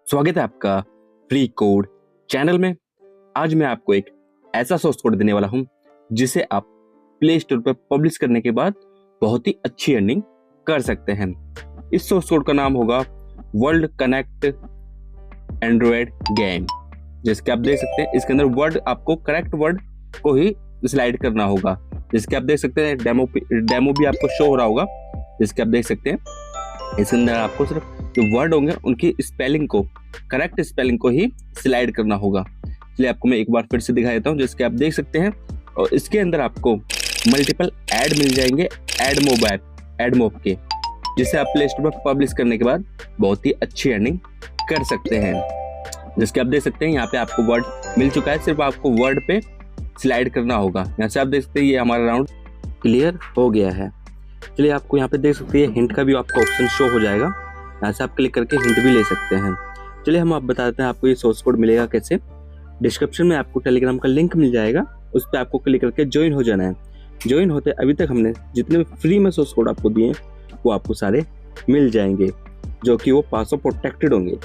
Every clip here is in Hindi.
स्वागत है आपका फ्री कोड चैनल में। आज मैं आपको एक ऐसा सोर्स कोड देने वाला हूं जिसे आप प्ले स्टोर पर पब्लिश करने के बाद बहुत ही अच्छी अर्निंग कर सकते हैं। इस सोर्स कोड का नाम होगा वर्ल्ड कनेक्ट एंड्रॉयड गेम, जिसके आप देख सकते हैं इसके अंदर वर्ड आपको करेक्ट वर्ड को ही स्लाइड करना होगा। जिसके आप देख सकते हैं डेमो भी आपको शो हो रहा होगा। जिसके आप देख सकते हैं इसके अंदर आपको सिर्फ जो वर्ड होंगे उनकी स्पेलिंग को, करेक्ट स्पेलिंग को ही स्लाइड करना होगा। इसलिए आपको मैं एक बार फिर से दिखा देता हूँ। जिसके आप देख सकते हैं और इसके अंदर आपको मल्टीपल ऐड मिल जाएंगे एडमोब के, जिसे आप प्ले स्टोर पर पब्लिश करने के बाद बहुत ही अच्छी अर्निंग कर सकते हैं। जिसके आप देख सकते हैं यहाँ पे आपको वर्ड मिल चुका है, सिर्फ आपको वर्ड पे स्लाइड करना होगा। यहाँ से आप देख सकते हैं ये हमारा राउंड क्लियर हो गया है। चलिए आपको यहाँ पे देख सकते हैं हिंट का भी आपको ऑप्शन शो हो जाएगा। यहाँ से आप क्लिक करके हिंट भी ले सकते हैं। चलिए हम आप बताते हैं आपको ये सोर्स कोड मिलेगा कैसे। डिस्क्रिप्शन में आपको टेलीग्राम का लिंक मिल जाएगा, उस पर आपको क्लिक करके ज्वाइन हो जाना है। ज्वाइन होते अभी तक हमने जितने फ्री में सोर्स कोड आपको दिए वो आपको सारे मिल जाएंगे, जो कि वो पासवर्ड प्रोटेक्टेड होंगे।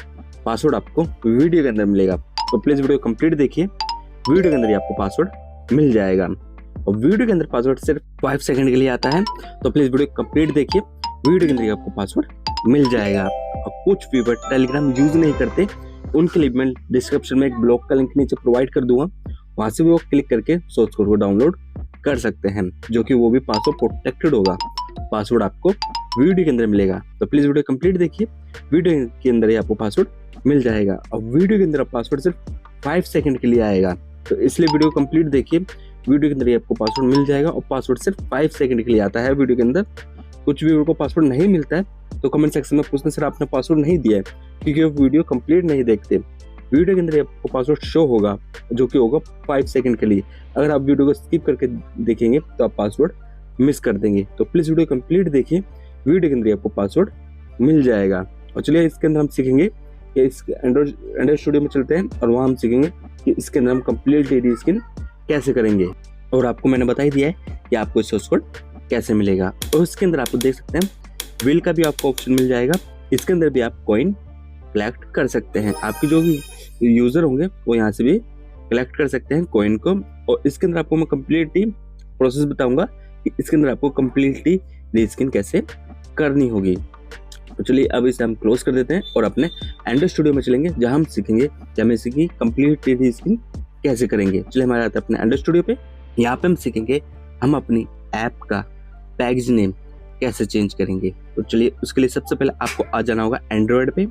पासवर्ड आपको वीडियो के अंदर मिलेगा, तो प्लीज वीडियो कंप्लीट देखिए। वीडियो के अंदर ही आपको पासवर्ड मिल जाएगा और वीडियो के अंदर पासवर्ड सिर्फ 5 सेकंड के लिए आता है, तो प्लीज वीडियो कंप्लीट देखिए। वीडियो के अंदर ही आपको पासवर्ड मिल जाएगा। और कुछ व्यूअर टेलीग्राम यूज नहीं करते, उनके लिए मैं डिस्क्रिप्शन में एक ब्लॉग का लिंक नीचे प्रोवाइड कर दूंगा, वहां से भी वो क्लिक करके सोर्स कोड को डाउनलोड कर सकते हैं, जो कि वो भी पासवर्ड प्रोटेक्टेड होगा। पासवर्ड आपको वीडियो के अंदर मिलेगा, तो प्लीज वीडियो कंप्लीट देखिए। वीडियो के अंदर ही आपको पासवर्ड मिल जाएगा और वीडियो के अंदर पासवर्ड सिर्फ 5 सेकंड के लिए आएगा, तो इसलिए वीडियो कंप्लीट देखिए। वीडियो के अंदर ही आपको पासवर्ड मिल जाएगा और पासवर्ड सिर्फ 5 सेकंड के लिए आता है वीडियो के अंदर। कुछ व्यूअर को पासवर्ड नहीं मिलता है तो कमेंट सेक्शन में पूछना सर आपने पासवर्ड नहीं दिया है, क्योंकि वो वीडियो कंप्लीट नहीं देखते। वीडियो के अंदर आपको पासवर्ड शो होगा, जो कि होगा 5 सेकंड के लिए। अगर आप वीडियो को स्किप करके देखेंगे तो आप पासवर्ड मिस कर देंगे, तो प्लीज वीडियो कंप्लीट देखिए। वीडियो के अंदर आपको पासवर्ड मिल जाएगा। और चलिए इसके अंदर हम सीखेंगे कि इस एंड्रॉइड स्टूडियो में चलते हैं और वहाँ हम सीखेंगे कि इसके अंदर हम कंप्लीट रीस्किन कैसे करेंगे। और आपको मैंने बता ही दिया है कि आपको सोर्स कोड कैसे मिलेगा। और इसके अंदर आपको देख सकते हैं व्हील का भी आपको ऑप्शन मिल जाएगा। इसके अंदर भी आप कॉइन कलेक्ट कर सकते हैं। आपके जो भी यूजर होंगे वो यहाँ से भी कलेक्ट कर सकते हैं कॉइन को। और इसके अंदर आपको मैं कम्प्लीटली प्रोसेस बताऊंगा कि इसके अंदर आपको कम्प्लीटली रीस्किन कैसे करनी होगी। तो चलिए अब इसे हम क्लोज कर देते हैं और अपने एंड्रॉइड स्टूडियो में चलेंगे, जहां हम सीखेंगे कि हम इसकी कंप्लीट रीस्किन कैसे करेंगे। चलिए हमारे आते हैं अपने एंड्रॉइड स्टूडियो पे। यहाँ पे हम सीखेंगे हम अपनी ऐप का पैकेज नेम कैसे चेंज करेंगे। तो चलिए उसके लिए सबसे पहले आपको आ जाना होगा एंड्रॉयड पे।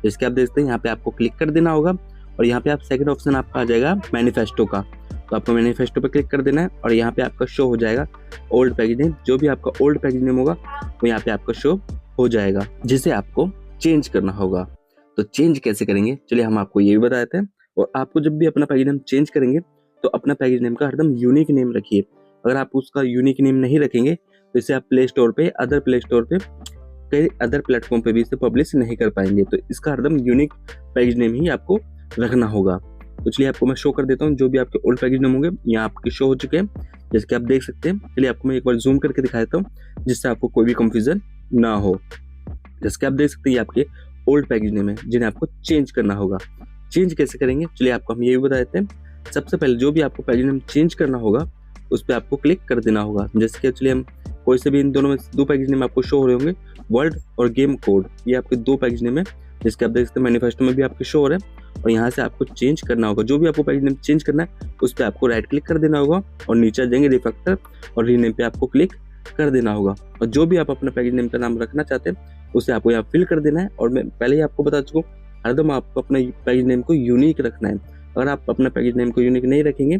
जिसके आप देखते हैं यहाँ पे आपको क्लिक कर देना होगा और यहाँ पे आप सेकंड ऑप्शन आपका आ जाएगा मैनिफेस्टो का, तो आपको मैनिफेस्टो पे क्लिक कर देना है और यहाँ पे आपका शो हो जाएगा ओल्ड पैकेज नेम। जो भी आपका ओल्ड पैकेज नेम होगा वो यहाँ पे आपका शो हो जाएगा, जिसे आपको चेंज करना होगा। तो चेंज कैसे करेंगे चलिए हम आपको ये भी बता देते हैं। और आपको जब भी अपना पैकेज नेम चेंज करेंगे तो अपना पैकेज नेम का हरदम यूनिक नेम रखिए। अगर आप उसका यूनिक नेम नहीं रखेंगे तो इसे आप प्ले स्टोर पे, अदर प्ले स्टोर पे, कई अदर प्लेटफॉर्म पे भी इसे पब्लिश नहीं कर पाएंगे। तो इसका हरदम यूनिक पैकेज नेम ही आपको रखना होगा। तो चलिए आपको मैं शो कर देता हूँ जो भी आपके ओल्ड पैकेज नेम होंगे यहाँ आपके शो हो चुके हैं, जैसे आप देख सकते हैं। चलिए आपको मैं एक बार जूम करके दिखा देता हूँ जिससे आपको कोई भी कंफ्यूजन ना हो। जैसे आप देख सकते हैं ये आपके ओल्ड पैकेज नेम है जिन्हें आपको चेंज करना होगा। चेंज कैसे करेंगे चलिए आपको हम ये भी बता देते हैं। सबसे पहले जो भी आपको पैकेज नेम चेंज करना होगा उस पर आपको क्लिक कर देना होगा। जैसे कि चलिए हम कोई से भी इन दोनों में 2 पैकेज नेम आपको शो हो रहे होंगे, वर्ल्ड और गेम कोड, ये आपके 2 पैकेज नेम है। जिसके आप देख सकते हैं मैनिफेस्टो में भी आपके शो हो रहे हैं। और यहाँ से आपको चेंज करना होगा, जो भी आपको पैकेज नेम चेंज करना है उस पर आपको राइट क्लिक कर देना होगा और नीचे जाएंगे रिफैक्टर और रीनेम पे आपको क्लिक कर देना होगा। और जो भी आप अपने पैकेज नेम का नाम रखना चाहते हैं उसे आपको यहाँ फिल कर देना है। और मैं पहले ही आपको बता चुका हूँ हरदम आपको अपने पैकेज नेम को यूनिक रखना है। अगर आप अपना पैकेज नेम को यूनिक नहीं रखेंगे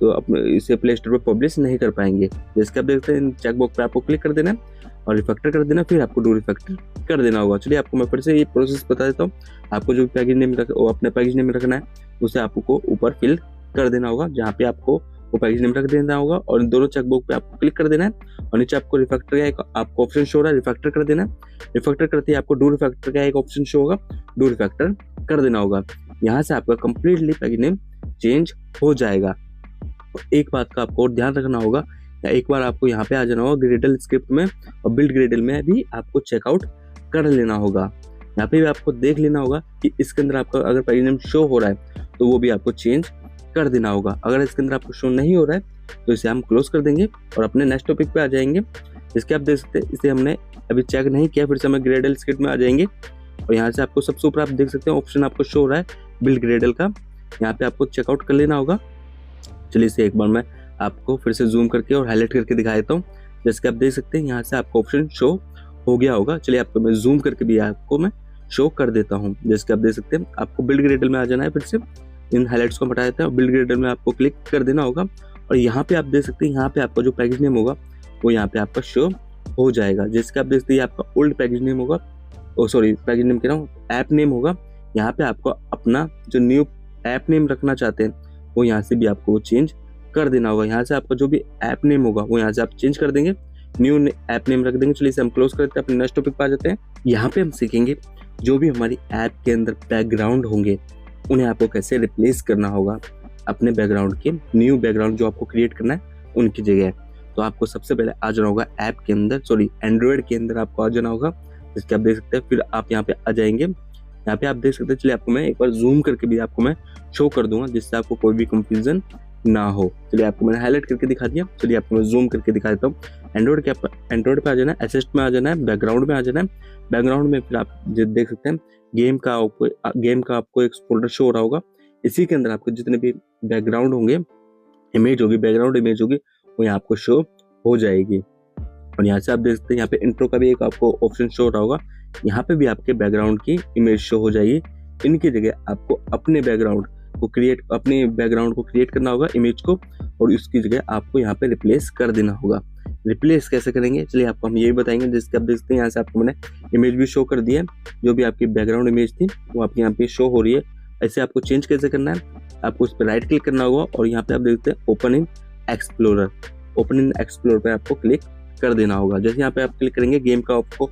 तो अपने इसे प्ले स्टोर पर पब्लिश नहीं कर पाएंगे। जैसे आप देखते हैं चेकबॉक्स पे आपको क्लिक कर देना है और रिफैक्टर कर देना, फिर आपको डू रिफैक्टर कर देना होगा। चलिए आपको मैं फिर से ये प्रोसेस बता देता हूँ। आपको जो पैकेज नेम अपने पैकेज नेम रखना है उसे आपको ऊपर फिल कर देना होगा, जहाँ पे आपको वो पैकेज नेम रख देना होगा और दोनों चेकबॉक्स पे आपको क्लिक कर देना है। और नीचे आपको रिफैक्टर का एक आपको ऑप्शन शो हो रहा है, रिफैक्टर कर देना है। रिफैक्टर करते ही आपको डू रिफैक्टर का एक ऑप्शन शो होगा, डू रिफैक्टर कर देना होगा। यहाँ से आपका कंप्लीटली पैकेज नेम चेंज हो जाएगा। एक बात का आपको और ध्यान रखना होगा, एक बार आपको यहाँ पे आ जाना होगा ग्रेडल स्क्रिप्ट में और बिल्ड ग्रेडल में भी आपको चेकआउट कर लेना होगा। यहाँ पे भी आपको देख लेना होगा कि इसके अंदर आपका अगर पेज नेम शो हो रहा है तो वो भी आपको चेंज कर देना होगा। अगर इसके अंदर आपको शो नहीं हो रहा है तो इसे हम क्लोज कर देंगे और अपने नेक्स्ट टॉपिक पे आ जाएंगे। इसके आप देख सकते हैं इसे हमने अभी चेक नहीं किया, फिर से हमें ग्रेडल स्क्रिप्ट में आ जाएंगे और यहाँ से आपको सबसे ऊपर आप देख सकते हैं ऑप्शन आपको शो हो रहा है बिल्ड ग्रेडल का, यहाँ पे आपको चेकआउट कर लेना होगा। चलिए इसे एक बार मैं आपको फिर से जूम करके और हाईलाइट करके दिखा देता हूँ। जैसे कि आप देख सकते हैं यहाँ से आपको ऑप्शन शो हो गया होगा। चलिए आपको मैं जूम करके भी आपको मैं शो कर देता हूँ। जैसे कि आप देख सकते हैं आपको बिल्ड ग्रेडल में आ जाना है, फिर से इन हाईलाइट्स को हटा देते हैं और बिल्ड ग्रेडल में आपको क्लिक कर देना होगा और यहाँ पे आप देख सकते हैं यहाँ पे आपका जो पैकेज नेम होगा वो यहाँ पे आपका शो हो जाएगा। जैसे कि आप देख सकते हैं आपका ओल्ड पैकेज नेम होगा, पैकेज नेम कह रहा हूँ, ऐप नेम होगा। यहाँ पे आपको अपना जो न्यू ऐप नेम रखना चाहते हैं वो यहाँ से भी आपको वो चेंज कर देना होगा। यहाँ से आपका जो भी ऐप नेम होगा वो यहाँ से आप चेंज कर देंगे, न्यू ऐप नेम रख देंगे। चलिए इसे हम क्लोज करते हैं, अपने नेक्स्ट टॉपिक पे आ जाते हैं। यहाँ पे हम सीखेंगे जो भी हमारी ऐप के अंदर बैकग्राउंड होंगे उन्हें आपको कैसे रिप्लेस करना होगा अपने बैकग्राउंड के, न्यू बैकग्राउंड जो आपको क्रिएट करना है उनकी जगह। तो आपको सबसे पहले आ जाना होगा ऐप के अंदर, एंड्रॉयड के अंदर आपको आ जाना होगा। जिसके आप देख सकते हैं, फिर आप यहाँ पे आ जाएंगे। यहाँ पे आप देख सकते हैं, चलिए आपको मैं एक बार जूम करके भी आपको मैं शो कर दूंगा जिससे आपको कोई भी कंफ्यूजन ना हो। चलिए आपको मैंने हाईलाइट करके दिखा दिया। चलिए आपको मैं जूम करके दिखा देता हूँ। एंड्रॉयड पे आ जाना है, असिस्ट में आ जाना है, बैकग्राउंड में आ जाना है। बैकग्राउंड में फिर आप देख सकते हैं गेम का आपको एक फोल्डर शो हो रहा होगा। इसी के अंदर आपको जितने भी बैकग्राउंड होंगे, इमेज होगी, बैकग्राउंड इमेज होगी, वो यहाँ आपको शो हो जाएगी। और यहाँ से आप देख सकते हैं यहाँ पे इंट्रो का भी एक आपको ऑप्शन शो हो रहा होगा, यहाँ पे भी आपके बैकग्राउंड की इमेज शो हो जाएगी। इनकी जगह आपको अपने बैकग्राउंड को क्रिएट करना होगा, इमेज को, और उसकी जगह आपको यहाँ पे रिप्लेस कर देना होगा। रिप्लेस कैसे करेंगे चलिए आपको हम यही बताएंगे। जिसके आप देख सकते हैं यहाँ से आपको मैंने इमेज भी शो कर दिया है, जो भी आपकी बैकग्राउंड इमेज थी वो आपके यहाँ पे शो हो रही है। ऐसे आपको चेंज कैसे करना है, आपको उस पर राइट क्लिक करना होगा और यहाँ पे आप देखते हैं ओपन इन एक्सप्लोरर पे आपको क्लिक कर देना होगा। जैसे यहाँ पे आप क्लिक करेंगे गेम का आपको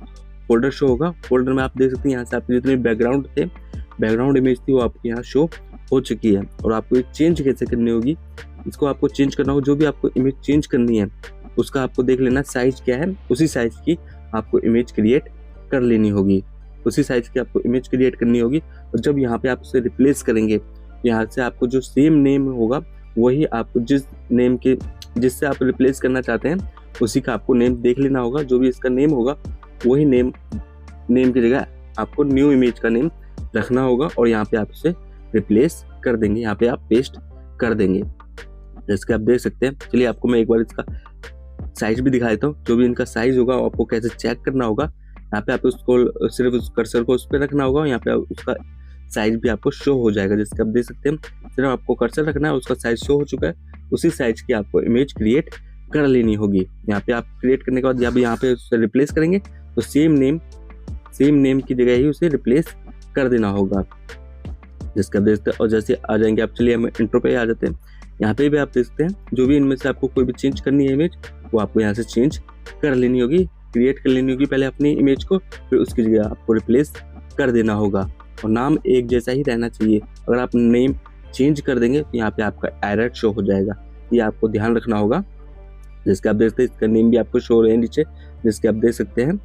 फोल्डर शो होगा। फोल्डर में आप देख सकते हैं यहाँ से आपके जितने बैकग्राउंड इमेज थी वो आपके यहाँ शो हो चुकी है। और आपको चेंज कैसे करनी होगी, इसको आपको चेंज करना होगा। जो भी आपको इमेज चेंज करनी है उसका आपको देख लेना साइज क्या है, उसी साइज की आपको इमेज क्रिएट कर लेनी होगी, उसी साइज की आपको इमेज क्रिएट करनी होगी। और जब यहाँ पे आप उसे रिप्लेस करेंगे यहाँ से आपको जो सेम नेम होगा वही आपको जिससे आप रिप्लेस करना चाहते हैं उसी का आपको नेम देख लेना होगा। जो भी इसका नेम होगा वही नेम की जगह आपको न्यू इमेज का नेम रखना होगा और यहाँ पे आप उसे रिप्लेस कर देंगे, यहाँ पे आप पेस्ट कर देंगे। जैसे आप देख सकते हैं। चलिए आपको मैं एक बार इसका साइज भी दिखा देता हूँ। जो भी इनका साइज होगा आपको कैसे चेक करना होगा, यहाँ पे आप उसको सिर्फ उस कर्सर को उस पर रखना होगा, यहाँ पे उसका साइज भी आपको शो हो जाएगा। जैसे आप देख सकते हैं सिर्फ आपको कर्सर रखना है, उसका साइज शो हो चुका है, उसी साइज की आपको इमेज क्रिएट कर लेनी होगी। यहाँ पे आप क्रिएट करने के बाद जब यहाँ पे उसे रिप्लेस करेंगे तो सेम नेम की जगह ही उसे रिप्लेस कर देना होगा। जिसका आप देखते हैं और जैसे आ जाएंगे आप, चलिए हम इंट्रो पे आ जाते हैं। यहाँ पे भी आप देखते हैं जो भी इनमें से आपको कोई भी चेंज करनी है इमेज वो आपको यहाँ से चेंज कर लेनी होगी, क्रिएट कर लेनी होगी पहले अपनी इमेज को, फिर उसकी जगह आपको रिप्लेस कर देना होगा। और नाम एक जैसा ही रहना चाहिए। अगर आप नेम चेंज कर देंगे तो यहाँ पे आपका एरर शो हो जाएगा, ये आपको ध्यान रखना होगा। जिसके आप देखते हैं इसका नेम भी आपको शो हो रहे हैं नीचे, जिसके आप देख सकते हैं।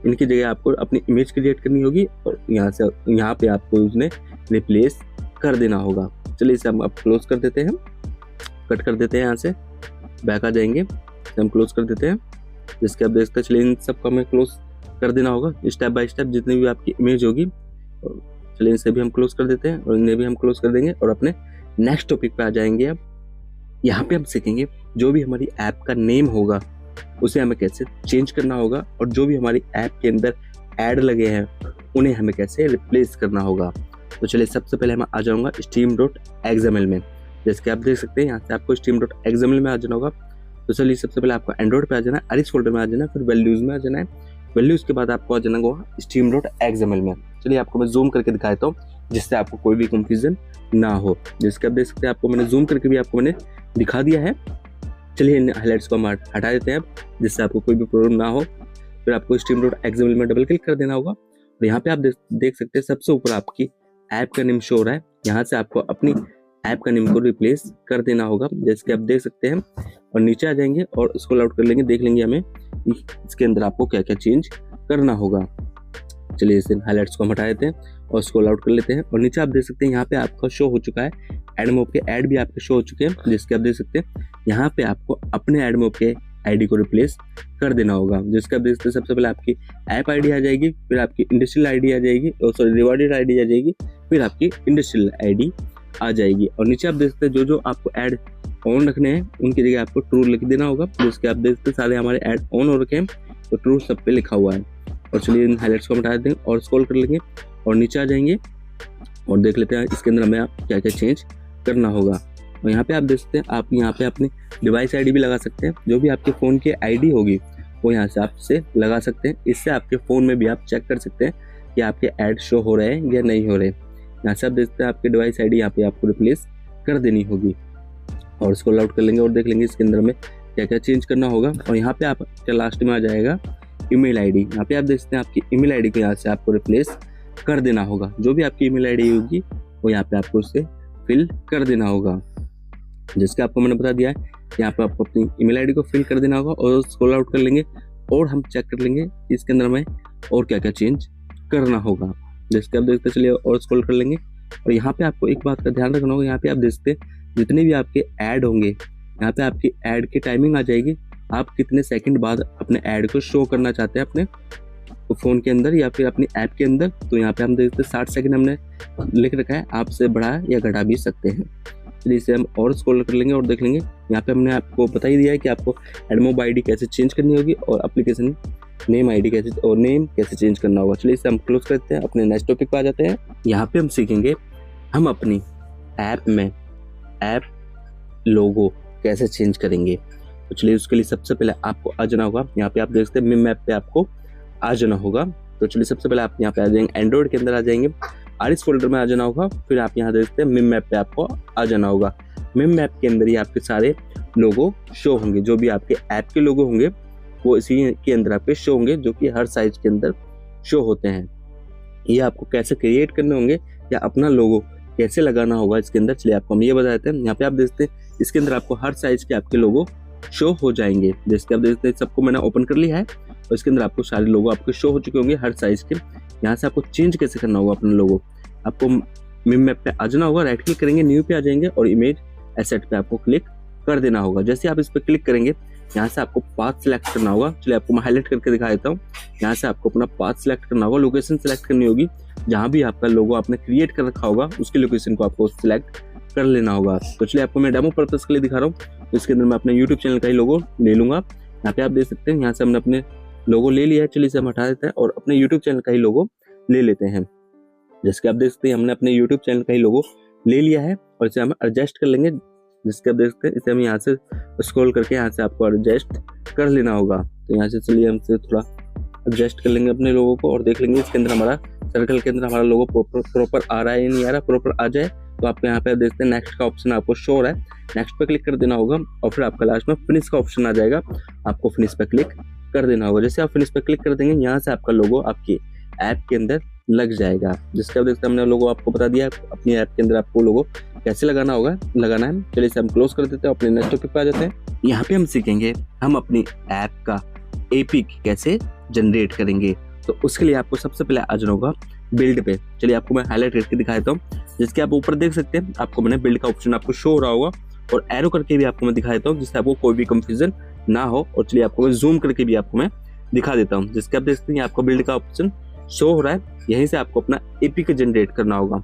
इनकी जगह आपको अपनी इमेज क्रिएट करनी होगी और यहाँ पे आपको उसने रिप्लेस कर देना होगा। चलिए इसे हम अब क्लोज कर देते हैं, कट कर देते हैं, यहाँ से बैक आ जाएंगे, हम क्लोज कर देते हैं। जिसके आप देखते हैं, चलिए इन सबको हमें क्लोज कर देना होगा स्टेप बाय स्टेप जितनी भी आपकी इमेज होगी। चलिए इसे भी हम क्लोज कर देते हैं और इन्हें भी हम क्लोज कर देंगे और अपने नेक्स्ट टॉपिक पे आ जाएंगे। अब यहाँ पे हम सीखेंगे जो भी हमारी ऐप का नेम होगा उसे हमें कैसे चेंज करना होगा और जो भी हमारी ऐप के अंदर ऐड लगे हैं उन्हें हमें कैसे रिप्लेस करना होगा। तो चलिए सबसे पहले मैं आ जाऊँगा stream.xml में। जैसे कि आप देख सकते हैं यहाँ से आपको stream.xml में आ जाना होगा। तो चलिए सबसे पहले आपको एंड्रॉइड पे आ जाना है, अरिस फोल्डर में आ जाना है, फिर वैल्यूज में आ जाना है। वैल्यूज के बाद आपको आ जाना होगा stream.xml में। चलिए आपको मैं जूम करके दिखा देता हूँ जिससे आपको कोई भी कंफ्यूजन ना हो। जिसके आप देख सकते हैं आपको मैंने जूम करके भी आपको मैंने दिखा दिया है। चलिए इन हाईलाइट्स को हम हटा देते हैं जिससे आपको कोई भी प्रॉब्लम ना हो। फिर आपको stream.xml में डबल क्लिक कर देना होगा और यहाँ पे आप देख सकते हैं सबसे ऊपर आपकी ऐप का नेम शो हो रहा है। यहाँ से आपको अपनी ऐप का नेम को रिप्लेस कर देना होगा, जैसे कि आप देख सकते हैं। और नीचे आ जाएंगे और स्क्रॉल आउट कर लेंगे, देख लेंगे हमें इसके अंदर आपको क्या क्या चेंज करना होगा। चलिए इस हाईलाइट्स को हम हटा देते हैं और स्क्रॉल आउट कर लेते हैं और नीचे आप देख सकते हैं यहाँ पे आपका शो हो चुका है एड मोब के ऐड भी आपके शो हो चुके हैं, जिसके आप देख सकते हैं यहाँ पे आपको अपने एड मोब के आईडी को रिप्लेस कर देना होगा। जिसके आप देख सकते हैं सबसे पहले आपकी ऐप आईडी आ जाएगी, फिर आपकी इंडस्ट्रियल आईडी आ जाएगी और सॉरी रिवॉर्डेड आईडी आ जाएगी, फिर आपकी इंडस्ट्रियल आईडी आ जाएगी। और नीचे आप देख सकते हैं जो आपको ऐड ऑन रखने हैं उनकी जगह आपको ट्रू लिख देना होगा। जिसके आप देख सकते हैं सारे हमारे ऐड ऑन हो रखे हैं तो ट्रू सब पे लिखा हुआ है। और चलिए इन हाईलाइट्स को हटा देते हैं और स्क्रॉल कर लेंगे और नीचे आ जाएंगे और देख लेते हैं इसके अंदर हमें क्या क्या चेंज करना होगा। और यहाँ पे आप देख सकते हैं आप यहाँ पे अपनी डिवाइस आईडी भी लगा सकते हैं, जो भी आपके फ़ोन की आईडी होगी वो यहाँ से आपसे लगा सकते हैं। इससे आपके फ़ोन में भी आप चेक कर सकते हैं कि आपके ऐड शो हो रहे हैं या नहीं हो रहे। यहाँ से आप देख सकते हैं आपके डिवाइस आईडी यहाँ पे आपको रिप्लेस कर देनी होगी और स्क्रॉल आउट कर लेंगे और देख लेंगे इसके अंदर में क्या क्या चेंज करना होगा। और यहाँ पे आपके लास्ट में आ जाएगा ईमेल आईडी। यहाँ पे आप देख सकते हैं आपकी ईमेल आईडी को यहाँ से आपको रिप्लेस कर देना होगा। जो भी आपकी ईमेल आईडी होगी वो यहाँ पे आपको उससे फिल कर देना होगा, जिसका आपको मैंने बता दिया है। यहाँ पे आपको अपनी ईमेल आईडी को फिल कर देना होगा और स्क्रॉल आउट कर लेंगे और हम चेक कर लेंगे इसके अंदर में और क्या क्या चेंज करना होगा। जिसके आप देखते चलिए और स्क्रॉल कर लेंगे और यहाँ पे आपको एक बात का ध्यान रखना होगा। यहाँ पे आप देखते जितने भी आपके ऐड होंगे यहाँ पे आपकी ऐड की टाइमिंग आ जाएगी। आप कितने सेकंड बाद अपने ऐड को शो करना चाहते हैं अपने फ़ोन के अंदर या फिर अपनी ऐप के अंदर। तो यहाँ पे हम देखते 60 सेकंड हमने लिख रखा है, आपसे बढ़ा या घटा भी सकते हैं। चलिए इसे हम और स्क्रॉल कर लेंगे और देख लेंगे। यहाँ पे हमने आपको बता ही दिया है कि आपको एडमोब आईडी कैसे चेंज करनी होगी और एप्लीकेशन नेम आईडी कैसे और नेम कैसे चेंज करना होगा। चलिए इसे हम क्लोज करते हैं, अपने नेक्स्ट टॉपिक पे आ जाते हैं। यहाँ पे हम सीखेंगे हम अपनी ऐप में ऐप लोगो कैसे चेंज करेंगे। तो चलिए उसके लिए सबसे पहले आपको आ जाना होगा। यहाँ पे आप देख सकते हैं मिम ऐप पे आपको आ जाना होगा। तो चलिए सबसे पहले आप यहाँ पे आ जाएंगे, एंड्रॉइड के अंदर आ जाएंगे, आरएस फोल्डर में आ जाना होगा। फिर आप यहाँ देखते हैं मिम ऐप पे आपको आ जाना होगा। मिम ऐप के अंदर ही आपके सारे लोगो शो होंगे, जो भी आपके ऐप के लोगो होंगे वो इसी के अंदर आपके शो होंगे, जो कि हर साइज के अंदर शो होते हैं। ये आपको कैसे क्रिएट करने होंगे या अपना लोगो कैसे लगाना होगा इसके अंदर, चलिए आपको हम ये बता देते हैं। यहाँ पे आप देखते हैं इसके अंदर आपको हर साइज के आपके लोगो शो हो जाएंगे। जिसके आप देखते हैं सबको मैंने ओपन कर लिया है और इसके अंदर आपको सारे लोगो आपके शो हो चुके होंगे हर साइज के। यहाँ से आपको चेंज कैसे करना होगा अपना लोगो, आपको मिम ऐप पे आ जाना होगा, राइट क्लिक करेंगे, न्यू पे आ जाएंगे और इमेज एसेट पे आपको क्लिक कर देना होगा। जैसे आप इस पे क्लिक करेंगे यहाँ से आपको पाथ सिलेक्ट करना होगा। चलिए आपको मैं हाईलाइट करके दिखा देता हूँ। यहाँ से आपको अपना पाथ सिलेक्ट करना होगा, लोकेशन सिलेक्ट करनी होगी, जहाँ भी आपका लोगो आपने क्रिएट कर रखा होगा उसकी लोकेशन को आपको सिलेक्ट कर लेना होगा। तो चलिए आपको मैं डेमो पर्पस के लिए दिखा रहा हूँ। तो इसके अंदर मैं अपने यूट्यूब चैनल का ही लोगो ले लूंगा। यहाँ पे आप देख सकते हैं यहाँ से हमने अपने लोगो ले लिया है। चलिए इसे हम हटा देते हैं और अपने यूट्यूब चैनल का ही लोगो ले लेते हैं। जैसे आप देख सकते हैं हमने अपने यूट्यूब चैनल का ही लोगो ले लिया है और इसे हम एडजस्ट कर लेंगे। जिसके आप देख सकते हैं इसे हम यहाँ से स्क्रॉल करके यहाँ से आपको एडजस्ट कर लेना होगा। तो यहाँ से चलिए हमसे थोड़ा एडजस्ट कर लेंगे अपने लोगों को और देख लेंगे इसके अंदर हमारा सर्कल के अंदर हमारा लोगो प्रॉपर आ रहा है या नहीं आ रहा। प्रॉपर आ जाए तो आपको यहाँ पे देखते हैं नेक्स्ट का ऑप्शन आपको शो हो रहा है, नेक्स्ट पे क्लिक कर देना होगा और फिर आपका लास्ट में फिनिश का ऑप्शन आ जाएगा, आपको फिनिश पे क्लिक कर देना होगा। जैसे आप फिनिश पे क्लिक कर देंगे यहाँ से आपका लोगो आपकी ऐप के अंदर लग जाएगा। जिसका आप देखते हैं हमने लोगो आपको बता दिया अपनी ऐप के अंदर आपको लोगो कैसे लगाना है। चलिए इसे हम क्लोज कर देते हैं, अपने नेक्स्ट टॉपिक पे आ जाते हैं। यहाँ पे हम सीखेंगे हम अपनी ऐप का एपीके कैसे जनरेट करेंगे। तो उसके लिए आपको सबसे पहले आ जाना होगा बिल्ड पे। चलिए आपको मैं हाईलाइट करके दिखा देता हूँ। जिसके आप ऊपर देख सकते हैं आपको मैंने बिल्ड का ऑप्शन आपको शो हो रहा होगा और एरो करके भी आपको मैं दिखा देता हूँ, जिससे आपको कोई भी कंफ्यूजन ना हो। और चलिए आपको मैं जूम करके भी आपको मैं दिखा देता हूँ। जिसके आप देख सकते हैं आपको बिल्ड का ऑप्शन शो हो रहा है, यहीं से आपको अपना एपीके जनरेट करना होगा।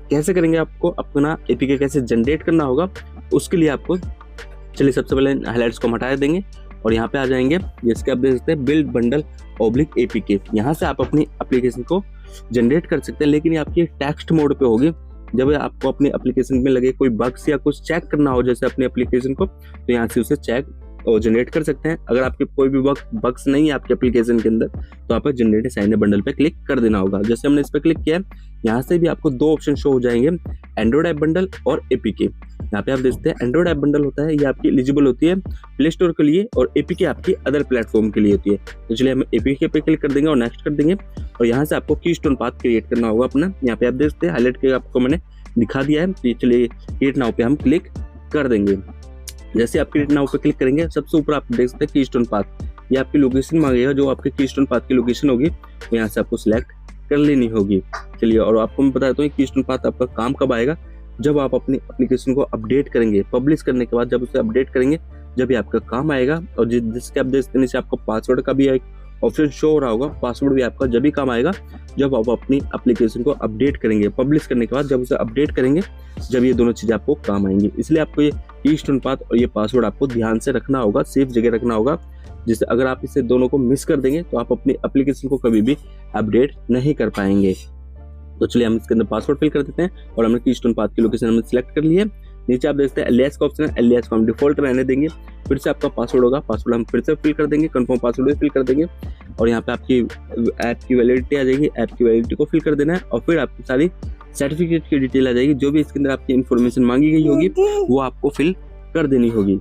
कैसे करेंगे, आपको अपना एपीके कैसे जनरेट करना होगा उसके लिए आपको चलिए सबसे पहले हाईलाइट्स को हटा देंगे और यहाँ पे आ जाएंगे। जिसके आप देख सकते हैं बिल्ड बंडल ओब्लिक एपीके, यहाँ से आप अपनी एप्लीकेशन को जनरेट कर सकते हैं, लेकिन ये आपकी टेक्स्ट मोड पे होगी। जब आपको अपनी एप्लीकेशन में लगे कोई बग्स या कुछ चेक करना हो जैसे अपनी एप्लीकेशन को, तो यहाँ से उसे चेक और जनरेट कर सकते हैं। अगर आपके कोई भी बग्स नहीं है आपके एप्लीकेशन के अंदर तो आप जनरेट साइन बंडल पे क्लिक कर देना होगा। जैसे हमने इस पे क्लिक किया, यहाँ से भी आपको दो ऑप्शन शो हो जाएंगे, एंड्रॉइड ऐप बंडल और एपीके। यहाँ पे आप देखते हैं एंड्रॉइड ऐप बंडल होता है, ये आपकी एलिजिबल होती है प्ले स्टोर के लिए और एपीके आपकी अदर प्लेटफॉर्म के लिए होती है। तो चलिए हम एपीके पे क्लिक कर देंगे और नेक्स्ट कर देंगे और यहाँ से आपको कीस्टोन पाथ क्रिएट करना होगा अपना। यहाँ पे आप देख सकते हैं हाईलाइट के आपको मैंने दिखा दिया है। चलिए क्रिएट नाउ पे हम क्लिक कर देंगे। जैसे आप क्रिएट नाउ पे क्लिक करेंगे सबसे ऊपर आप देख सकते हैं कीस्टोन पाथ, ये आपकी लोकेशन मांगेगा, जो आपके कीस्टोन पाथ की लोकेशन होगी तो यहाँ से आपको सिलेक्ट कर लेनी होगी। चलिए, और आपको मैं बताता हूँ कीस्टोन पाथ आपका काम कब आएगा, जब आप अपनी एप्लीकेशन को अपडेट करेंगे, पब्लिश करने के बाद जब उसे अपडेट करेंगे जब ये आपका काम आएगा। और जिसके आप देखते नीचे आपको पासवर्ड का भी एक ऑप्शन शो हो रहा होगा, पासवर्ड भी आपका जब भी काम आएगा जब आप अपनी एप्लीकेशन को अपडेट करेंगे, पब्लिश करने के बाद जब उसे अपडेट करेंगे, जब ये दोनों चीज़ें आपको काम आएंगी। इसलिए आपको ये कीस्टोन पाथ और ये पासवर्ड आपको ध्यान से रखना होगा, सेफ जगह रखना होगा, जिससे अगर आप इसे दोनों को मिस कर देंगे तो आप अपनी एप्लीकेशन को कभी भी अपडेट नहीं कर पाएंगे। तो चलिए हम इसके अंदर पासवर्ड फिल कर देते हैं और हमने कीस्टोन पाथ की लोकेशन हमने सिलेक्ट कर ली है। नीचे आप देखते हैं एलियास का ऑप्शन है, एलियास को हम डिफॉल्ट रहने देंगे। फिर से आपका पासवर्ड होगा, पासवर्ड हम फिर से फिल कर देंगे, कंफर्म पासवर्ड भी फिल कर देंगे और यहाँ पे आपकी ऐप की वैलिडिटी आ जाएगी, ऐप की वैलिडिटी को फिल कर देना है और फिर आपकी सारी सर्टिफिकेट की डिटेल आ जाएगी, जो भी इसके अंदर आपकी इन्फॉर्मेशन मांगी गई होगी वो आपको फिल कर देनी होगी।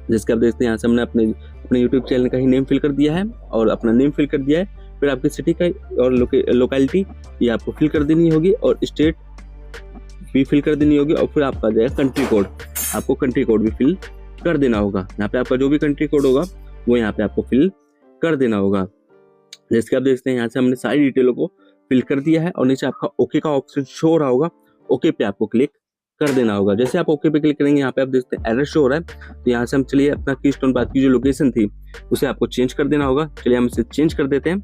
जिसके आप देखते हैं यहाँ से हमने अपने यूट्यूब चैनल का ही नेम फिल कर दिया है और अपना नेम फिल कर दिया है। फिर आपकी सिटी का और लोकेलिटी ये आपको फिल कर देनी होगी और स्टेट भी फिल कर देनी होगी और फिर आपका आ जाएगा कंट्री कोड, आपको कंट्री कोड भी फिल कर देना होगा। यहाँ पे आपका जो भी कंट्री कोड होगा वो यहाँ पे आपको फिल कर देना होगा। जैसे आप देखते हैं यहाँ से हमने सारी डिटेलों को फिल कर दिया है और नीचे आपका ओके का ऑप्शन शो हो रहा होगा, ओके पे आपको क्लिक कर देना होगा। जैसे आप ओके पे क्लिक करेंगे यहाँ पे आप देखते हैं एरर शो हो रहा है, तो यहाँ से हम चलिए अपना कीस्टोन पाथ की जो लोकेशन थी उसे आपको चेंज कर देना होगा। चलिए हम इसे चेंज कर देते हैं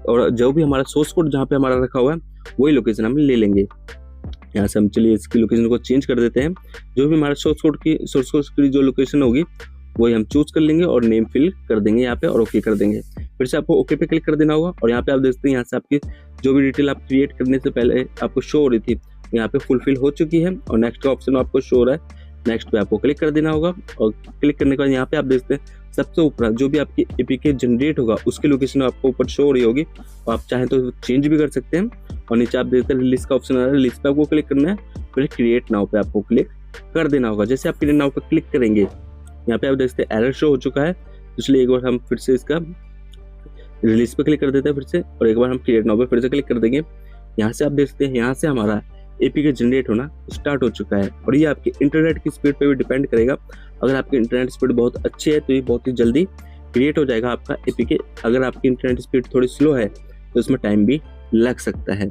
और जो भी हमारा सोर्स कोड जहाँ पे हमारा रखा हुआ है वही लोकेशन हम ले लेंगे। यहाँ से हम चलिए इसकी लोकेशन को चेंज कर देते हैं, जो भी हमारा सोर्स कोड की जो लोकेशन होगी वही हम चूज कर लेंगे और नेम फिल कर देंगे यहाँ पे और ओके कर देंगे। फिर से आपको ओके पे क्लिक कर देना होगा और यहाँ पे आप देखते हैं यहाँ से आपकी जो भी डिटेल आप क्रिएट करने से पहले आपको शो हो रही थी यहाँ पे फुलफिल हो चुकी है और नेक्स्ट का ऑप्शन आपको शो हो रहा है, नेक्स्ट पे आपको क्लिक कर देना होगा और क्लिक करने के बाद यहाँ पे आप देखते हैं सबसे ऊपर जो भी आपकी एपीके जनरेट होगा उसकी लोकेशन आपको ऊपर शो हो रही होगी और आप चाहें तो चेंज भी कर सकते हैं। और नीचे आप देखते हैं रिलीज का ऑप्शन आ रहा है, रिलीज पे आपको क्लिक करना है, फिर क्रिएट नाउ पे आपको क्लिक कर देना होगा। जैसे आप क्रिएट नाउ पे क्लिक करेंगे यहाँ पे आप देखते हैं एरर शो हो चुका है, इसलिए एक बार हम फिर से इसका रिलीज पे क्लिक कर देते हैं फिर से और एक बार हम क्रिएट नाउ पे फिर से क्लिक कर देंगे। यहाँ से आप देखते हैं यहाँ से हमारा एपीके जनरेट होना स्टार्ट हो चुका है और ये आपके इंटरनेट की स्पीड पे भी डिपेंड करेगा। अगर आपकी इंटरनेट स्पीड बहुत अच्छी है तो ये बहुत ही जल्दी क्रिएट हो जाएगा आपका एपीके। अगर आपकी इंटरनेट स्पीड थोड़ी स्लो है तो इसमें टाइम भी लग सकता है।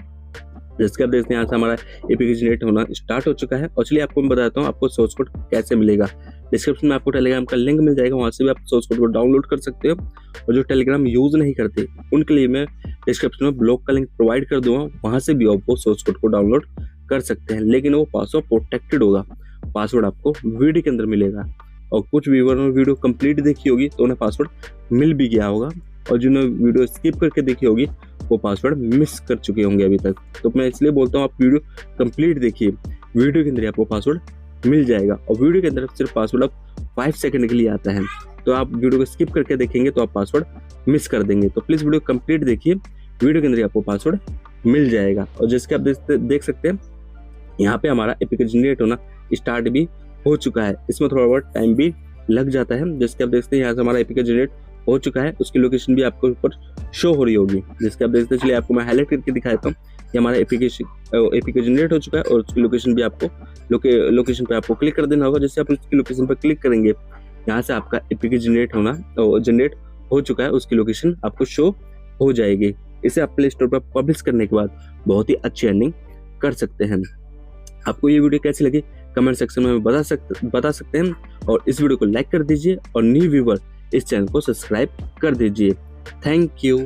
जिसके आप देखते हैं यहाँ से हमारा एपीके जनरेट होना स्टार्ट हो चुका है। और चलिए आपको मैं बताता हूँ आपको सोर्स कोड कैसे मिलेगा। डिस्क्रिप्शन में आपको टेलीग्राम का लिंक मिल जाएगा, वहाँ से भी आप सोर्स कोड को डाउनलोड कर सकते हो। और जो टेलीग्राम यूज नहीं करते उनके लिए मैं डिस्क्रिप्शन में ब्लॉग का लिंक प्रोवाइड कर दूंगा, वहाँ से भी आप वो सोर्स कोड को डाउनलोड कर सकते हैं, लेकिन वो पासवर्ड प्रोटेक्टेड होगा, पासवर्ड आपको वीडियो के अंदर मिलेगा। और कुछ व्यूअर ने वीडियो कंप्लीट देखी होगी तो उन्हें पासवर्ड मिल भी गया होगा और जिन्होंने वीडियो स्किप करके देखी होगी वो पासवर्ड मिस कर चुके होंगे अभी तक। तो मैं इसलिए बोलता हूँ आप वीडियो कंप्लीट देखिए, वीडियो के अंदर आपको पासवर्ड मिल जाएगा और वीडियो के अंदर सिर्फ पासवर्ड अब 5 सेकंड के लिए आता है, तो आप वीडियो को स्किप करके देखेंगे तो आप पासवर्ड मिस कर देंगे। तो प्लीज़ वीडियो कंप्लीट देखिए, वीडियो के अंदर आपको पासवर्ड मिल जाएगा। और जैसे आप देख सकते हैं यहाँ पे हमारा एपीके जनरेट होना स्टार्ट भी हो चुका है, इसमें थोड़ा बहुत टाइम भी लग जाता है। जैसे आप देखते हैं यहाँ से हमारा एपीके जनरेट हो चुका है, उसकी लोकेशन भी आपको ऊपर शो हो रही होगी। जिसके आप देखते हैं, चलिए आपको मैं हाईलाइट करके दिखाता हूँ। ये हमारा एपीके जनरेट हो चुका है और उसकी लोकेशन भी आपको लोकेशन पे आपको क्लिक कर देना होगा। जैसे आप उसकी लोकेशन पर क्लिक करेंगे यहाँ से आपका एपीके जनरेट हो चुका है, उसकी लोकेशन आपको शो हो जाएगी। इसे आप प्ले स्टोर पर पब्लिश करने के बाद बहुत ही अच्छी अर्निंग कर सकते हैं। आपको ये वीडियो कैसी लगी कमेंट सेक्शन में बता सकते हैं और इस वीडियो को लाइक कर दीजिए और न्यू व्यूअर इस चैनल को सब्सक्राइब कर दीजिए। Thank you.